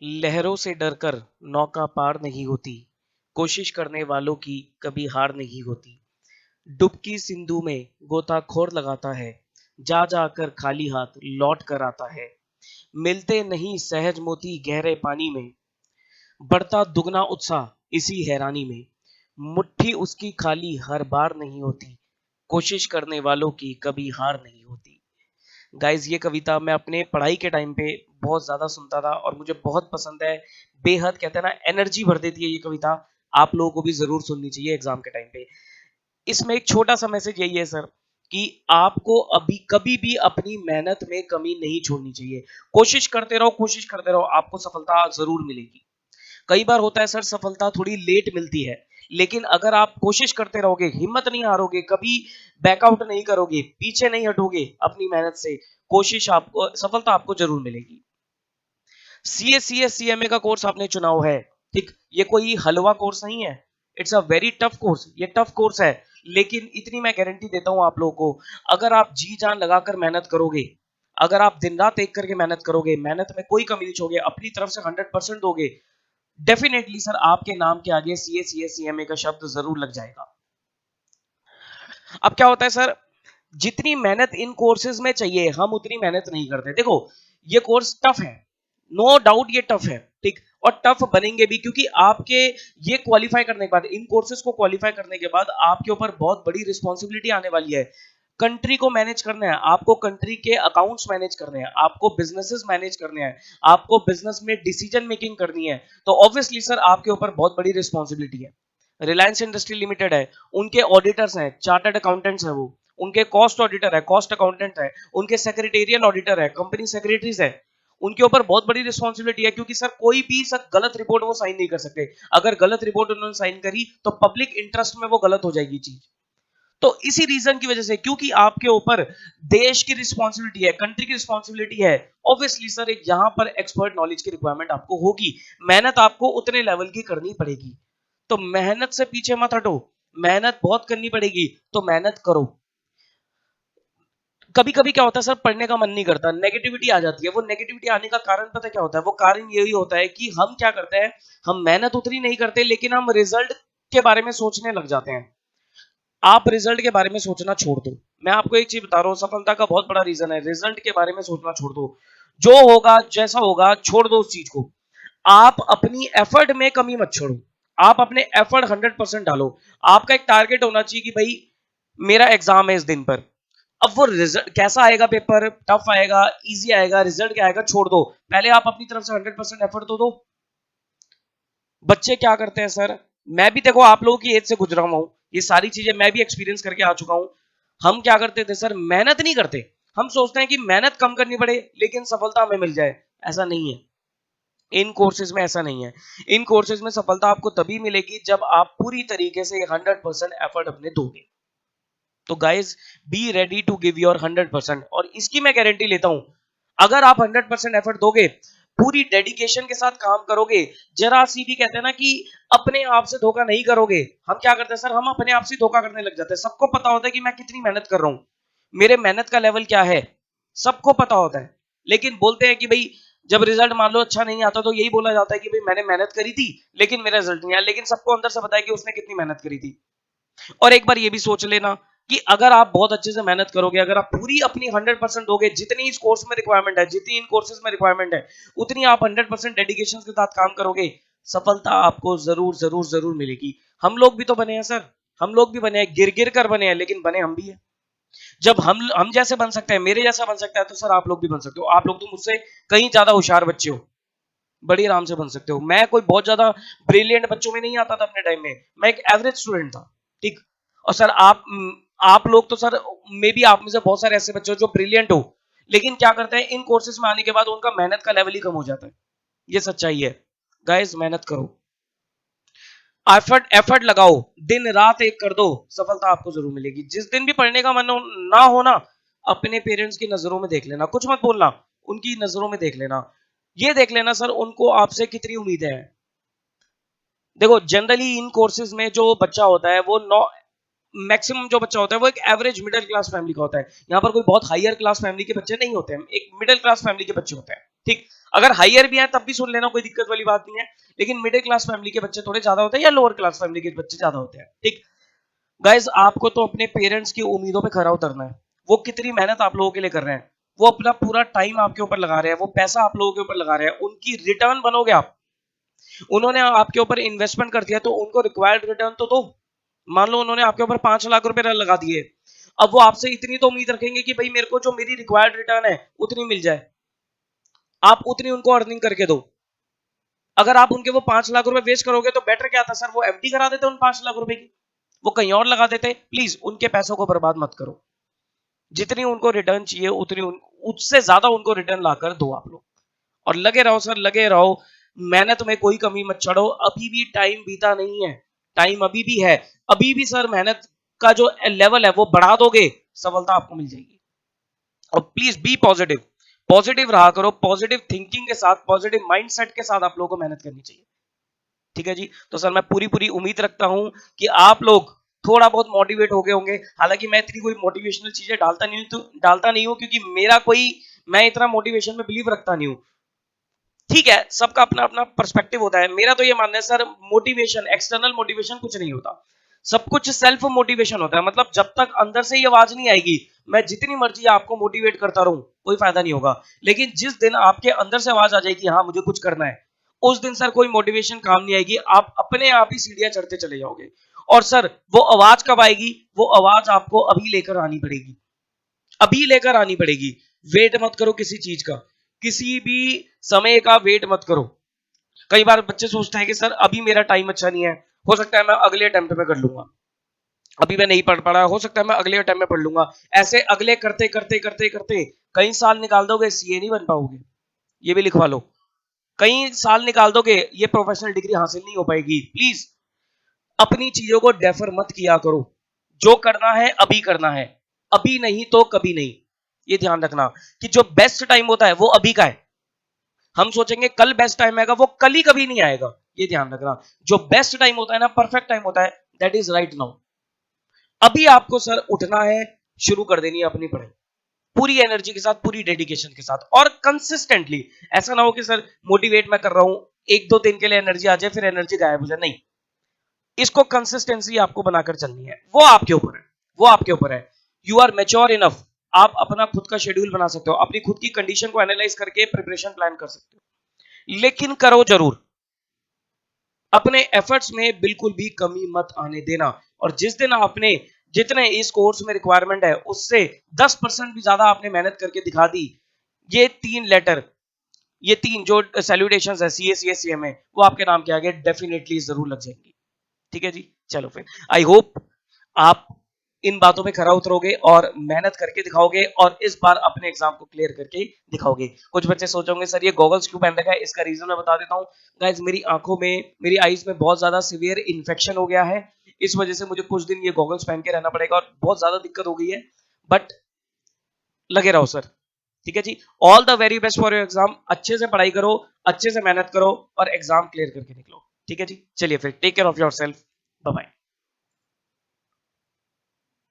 लहरों से डरकर नौका पार नहीं होती, कोशिश करने वालों की कभी हार नहीं होती। डुबकी सिंधु में गोताखोर लगाता है, जा जाकर खाली हाथ लौट कर आता है। मिलते नहीं सहज मोती गहरे पानी में, बढ़ता दुगना उत्साह इसी हैरानी में। मुट्ठी उसकी खाली हर बार नहीं होती, कोशिश करने वालों की कभी हार नहीं होती। गाइज ये कविता मैं अपने पढ़ाई के टाइम पे बहुत ज्यादा सुनता था और मुझे बहुत पसंद है। बेहद कहते हैं ना, एनर्जी भर देती है ये कविता। आप लोगों को भी जरूर सुननी चाहिए एग्जाम के टाइम पे। इसमें एक छोटा सा मैसेज यही है सर, कि आपको अभी कभी भी अपनी मेहनत में कमी नहीं छोड़नी चाहिए। कोशिश करते रहो, कोशिश करते रहो, आपको सफलता जरूर मिलेगी। कई बार होता है सर, सफलता थोड़ी लेट मिलती है, लेकिन अगर आप कोशिश करते रहोगे, हिम्मत नहीं हारोगे, कभी बैकआउट नहीं करोगे, पीछे नहीं हटोगे अपनी मेहनत से, कोशिश आपको, सफलता आपको जरूर मिलेगी। सीएमए का कोर्स आपने चुनाव है, ठीक, ये कोई हलवा कोर्स नहीं है। It's a very tough course, ये टफ कोर्स है। लेकिन इतनी मैं गारंटी देता हूं आप लोगों को, अगर आप जी जान लगाकर मेहनत करोगे, अगर आप दिन रात एक करके मेहनत करोगे, मेहनत में कोई कमी नहीं छोड़ोगे, अपनी तरफ से 100% दोगे, डेफिनेटली सर आपके नाम के आगे सीएमए का शब्द जरूर लग जाएगा। अब क्या होता है सर, जितनी मेहनत इन कोर्सेज में चाहिए हम उतनी मेहनत नहीं करते। देखो, ये कोर्स टफ है, नो डाउट ये टफ है, ठीक, और टफ बनेंगे भी, क्योंकि आपके ये क्वालिफाई करने के बाद, इन कोर्सेज को क्वालिफाई करने के बाद आपके ऊपर बहुत बड़ी रिस्पॉन्सिबिलिटी आने वाली है। कंट्री को मैनेज करना है आपको, कंट्री के अकाउंट्स मैनेज करने हैं आपको, बिजनेसेस मैनेज करने हैं आपको, बिजनेस में डिसीजन मेकिंग करनी है। तो ऑब्वियसली सर आपके ऊपर बहुत बड़ी रिस्पॉन्सिबिलिटी है। रिलायंस इंडस्ट्री लिमिटेड है, उनके ऑडिटर्स हैं, चार्टर्ड अकाउंटेंट्स है वो, उनके कॉस्ट ऑडिटर है, कॉस्ट अकाउंटेंट है, उनके सेक्रेटेरियल ऑडिटर है, कंपनी सेक्रेटरीज है, उनके ऊपर बहुत बड़ी रिस्पॉन्सिबिलिटी है। क्योंकि सर कोई भी सर गलत रिपोर्ट वो साइन नहीं कर सकते। अगर गलत रिपोर्ट उन्होंने साइन करी तो पब्लिक इंटरेस्ट में वो गलत हो जाएगी चीज। तो इसी रीजन की वजह से, क्योंकि आपके ऊपर देश की रिस्पॉन्सिबिलिटी है, कंट्री की रिस्पॉन्सिबिलिटी है, ऑब्वियसली सर एक यहां पर एक्सपर्ट नॉलेज की रिक्वायरमेंट आपको होगी। मेहनत आपको उतने लेवल की करनी पड़ेगी। तो मेहनत से पीछे मत हटो, मेहनत बहुत करनी पड़ेगी, तो मेहनत करो। कभी कभी क्या होता है सर, पढ़ने का मन नहीं करता, नेगेटिविटी आ जाती है। वो नेगेटिविटी आने का कारण पता क्या होता है? वो कारण यही होता है कि हम क्या करते हैं, हम मेहनत उतनी नहीं करते, लेकिन हम रिजल्ट के बारे में सोचने लग जाते हैं। आप रिजल्ट के बारे में सोचना छोड़ दो। मैं आपको एक चीज बता रहा हूँ, सफलता का बहुत बड़ा रीजन है, रिजल्ट के बारे में सोचना छोड़ दो। जो होगा जैसा होगा छोड़ दो उस चीज को। आप अपनी एफर्ट में कमी मत छोड़ो, आप अपने एफर्ट 100% डालो। आपका एक टारगेट होना चाहिए कि भाई मेरा एग्जाम है इस दिन पर। अब वो रिजल्ट कैसा आएगा, पेपर टफ आएगा, इजी आएगा, रिजल्ट क्या आएगा, छोड़ दो। पहले आप अपनी तरफ से 100% एफर्ट तो दो। बच्चे क्या करते हैं सर, मैं भी देखो आप लोगों की एज से गुजरा हुआ हूं, ये सारी चीजें मैं भी एक्सपीरियंस करके आ चुका हूं। हम क्या करते थे सर, मेहनत नहीं करते। हम सोचते हैं कि मेहनत कम करनी पड़े लेकिन सफलता हमें मिल जाए। ऐसा नहीं है, इन कोर्सेज में ऐसा नहीं है। इन कोर्सेज में सफलता आपको तभी मिलेगी जब आप पूरी तरीके से 100% एफर्ट अपने दोगे। तो guys, be ready to give your 100%, और इसकी मैं गारंटी लेता हूं, अगर आप 100% एफर्ट दोगे, पूरी डेडिकेशन के साथ काम करोगे, जरा सी भी कहते हैं ना कि अपने आप से धोखा नहीं करोगे। हम क्या करते हैं सर, हम अपने आप से धोखा करने लग जाते हैं। सबको पता होता है कि मैं कितनी मेहनत कर रहा हूं, मेरे मेहनत का लेवल क्या है, सबको पता होता है। लेकिन बोलते हैं कि भाई जब रिजल्ट मान लो अच्छा नहीं आता, तो यही बोला जाता है कि भाई मैंने मेहनत करी थी लेकिन मेरा रिजल्ट नहीं आया। लेकिन सबको अंदर से पता है कि उसने कितनी मेहनत करी थी। और एक बार ये भी सोच लेना कि अगर आप बहुत अच्छे से मेहनत करोगे, अगर आप पूरी अपनी 100% दोगे, जितनी इस कोर्स में रिक्वायरमेंट है, जितनी इन कोर्सेज में रिक्वायरमेंट है, उतनी आप 100% डेडिकेशन के साथ काम करोगे, सफलता आपको जरूर जरूर जरूर मिलेगी। हम लोग भी तो बने हैं सर, हम लोग भी बने हैं, गिर गिर कर बने हैं, लेकिन बने हम भी हैं। जब हम जैसे बन सकते हैं, मेरे जैसा बन सकता है, तो सर आप लोग भी बन सकते हो। आप लोग तो मुझसे कहीं ज्यादा होशियार बच्चे हो, बड़ी आराम से बन सकते हो। मैं कोई बहुत ज्यादा ब्रिलियंट बच्चों में नहीं आता था अपने टाइम में, मैं एक एवरेज स्टूडेंट था, ठीक। और सर आप लोग तो सर, मे बी आप में से बहुत सारे ऐसे बच्चे हो जो ब्रिलियंट हो, लेकिन क्या करते हैं, इन कोर्सेज में आने के बाद उनका मेहनत का लेवल ही कम हो जाता है। ये सच्चाई है। गाइस, मेहनत करो, एफर्ट एफर्ट लगाओ, दिन रात एक कर दो, सफलता आपको जरूर मिलेगी। जिस दिन भी पढ़ने का मन ना हो ना, अपने पेरेंट्स की नजरों में देख लेना, कुछ मत बोलना, उनकी नजरों में देख लेना, ये देख लेना सर उनको आपसे कितनी उम्मीदें हैं। देखो, जनरली इन कोर्सेज में जो बच्चा होता है वो नौ मैक्सिमम जो बच्चा होता है वो एक एवरेज मिडिल क्लास फैमिली का होता है। यहाँ पर कोई बहुत हायर क्लास फैमिली के बच्चे नहीं होते हैं, एक मिडिल क्लास फैमिली के बच्चे होते हैं, ठीक। अगर हायर भी है तब भी सुन लेना, कोई दिक्कत वाली बात नहीं है, लेकिन मिडिल क्लास फैमिली के बच्चे थोड़े ज्यादा होते हैं या लोअर क्लास फैमिली के बच्चे ज्यादा होते हैं, ठीक। गाइज आपको तो अपने पेरेंट्स की उम्मीदों पे खरा उतरना है। वो कितनी मेहनत आप लोगों के लिए कर रहे हैं, वो अपना पूरा टाइम आपके ऊपर लगा रहे हैं, वो पैसा आप लोगों के ऊपर लगा रहे हैं, उनकी रिटर्न बनोगे आप। उन्होंने आपके ऊपर इन्वेस्टमेंट कर दिया तो उनको रिक्वायर्ड रिटर्न तो दो। मान लो उन्होंने आपके ऊपर 5 लाख रुपए लगा दिए, अब वो आपसे इतनी तो उम्मीद रखेंगे कि भाई मेरे को जो मेरी रिक्वायर्ड रिटर्न है उतनी मिल जाए, आप उतनी उनको अर्निंग करके दो। अगर आप उनके वो 5 लाख रुपए वेस्ट करोगे तो बेटर क्या था सर, वो एफडी करा देते उन 5 लाख रुपए की, वो कहीं और लगा देते। प्लीज उनके पैसों को बर्बाद मत करो, जितनी उनको रिटर्न चाहिए उतनी उससे ज्यादा उनको रिटर्न लाकर दो आप लोग, और लगे रहो सर, लगे रहो, मेहनत में कोई कमी मत छोड़ो, अभी भी टाइम बीता नहीं है, टाइम अभी भी है, अभी भी सर मेहनत का जो लेवल है वो बढ़ा दोगे, सफलता आपको मिल जाएगी। और प्लीज बी पॉजिटिव, पॉजिटिव रहा करो, पॉजिटिव थिंकिंग के साथ, पॉजिटिव माइंडसेट के साथ आप लोगों को मेहनत करनी चाहिए, ठीक है जी। तो सर मैं पूरी पूरी उम्मीद रखता हूं कि आप लोग थोड़ा बहुत मोटिवेट हो गए होंगे। हालांकि मैं इतनी कोई मोटिवेशनल चीजें डालता नहीं हूं, क्योंकि मेरा कोई, मैं इतना मोटिवेशन में बिलीव रखता नहीं हूं, ठीक है, सबका अपना अपना पर्सपेक्टिव होता है। मेरा तो ये मानना है सर, मोटिवेशन, एक्सटर्नल मोटिवेशन कुछ नहीं होता, सब कुछ सेल्फ मोटिवेशन होता है। मतलब जब तक अंदर से ये आवाज नहीं आएगी, मैं जितनी मर्जी आपको मोटिवेट करता रहूं, कोई फायदा नहीं होगा। लेकिन जिस दिन आपके अंदर से आवाज आ जाएगी हाँ मुझे कुछ करना है, उस दिन सर कोई मोटिवेशन काम नहीं आएगी, आप अपने आप ही सीढ़ियां चढ़ते चले जाओगे। और सर वो आवाज कब आएगी, वो आवाज आपको अभी लेकर आनी पड़ेगी, अभी लेकर आनी पड़ेगी। वेट मत करो किसी चीज का, किसी भी समय का वेट मत करो। कई बार बच्चे सोचते हैं कि सर अभी मेरा टाइम अच्छा नहीं है, हो सकता है मैं अगले अटेम्प्ट में कर लूंगा, अभी मैं नहीं पढ़ पा रहा, हो सकता है मैं अगले अटेम्प्ट में पढ़ लूंगा। ऐसे अगले करते करते करते करते कई साल निकाल दोगे, सीए नहीं बन पाओगे, ये भी लिखवा लो। कई साल निकाल दोगे, ये प्रोफेशनल डिग्री हासिल नहीं हो पाएगी। प्लीज अपनी चीजों को डेफर मत किया करो, जो करना है अभी करना है, अभी नहीं तो कभी नहीं। ये ध्यान रखना कि जो बेस्ट टाइम होता है वो अभी का है, हम सोचेंगे कल बेस्ट टाइम आएगा, वो कल ही कभी नहीं आएगा। ये ध्यान रखना, जो बेस्ट टाइम होता है ना, परफेक्ट टाइम होता है, दैट इज राइट नाउ। अभी आपको सर उठना है, शुरू कर देनी है अपनी पढ़ाई, पूरी एनर्जी के साथ, पूरी डेडिकेशन के साथ, और कंसिस्टेंटली। ऐसा ना हो कि सर मोटिवेट मैं कर रहा हूं, 1-2 दिन के लिए एनर्जी आ जाए फिर एनर्जी गायब हो जाए, नहीं। इसको कंसिस्टेंसी आपको बनाकर चलनी है, वो आपके ऊपर है, वो आपके ऊपर है। यू आर मेच्योर इनफ, आप अपना खुद का शेड्यूल बना सकते हो, अपनी खुद की कंडीशन को एनालाइज करके प्रिपरेशन प्लान कर सकते हो, लेकिन करो जरूर। अपने एफर्ट्स में बिल्कुल भी कमी मत आने देना। और जिस दिन आपने, जितने इस कोर्स में रिक्वायरमेंट है उससे 10% भी ज्यादा आपने मेहनत करके दिखा दी, ये 3 लेटर, ये 3 जो सैल्यूटेशंस है, सीए सीएस सीएमए, वो आपके नाम के आगे डेफिनेटली जरूर लग जाएंगी, ठीक है जी। चलो फिर आई होप आप इन बातों पे खरा उतरोगे और मेहनत करके दिखाओगे, और इस बार अपने एग्जाम को क्लियर करके दिखाओगे। कुछ बच्चे सोचोगे सर ये गॉगल्स क्यों पहन रखा है, इसका रीजन मैं बता देता हूँ। गाइज मेरी आंखों में, मेरी आईज में बहुत ज्यादा सीवियर इन्फेक्शन हो गया है, इस वजह से मुझे कुछ दिन ये गॉगल्स पहन के रहना पड़ेगा, और बहुत ज्यादा दिक्कत हो गई है। बट लगे रहो सर, ठीक है जी। All the very best for your exam, अच्छे से पढ़ाई करो, अच्छे से मेहनत करो, और एग्जाम क्लियर करके निकलो, ठीक है जी। चलिए फिर, take care of yourself, bye bye.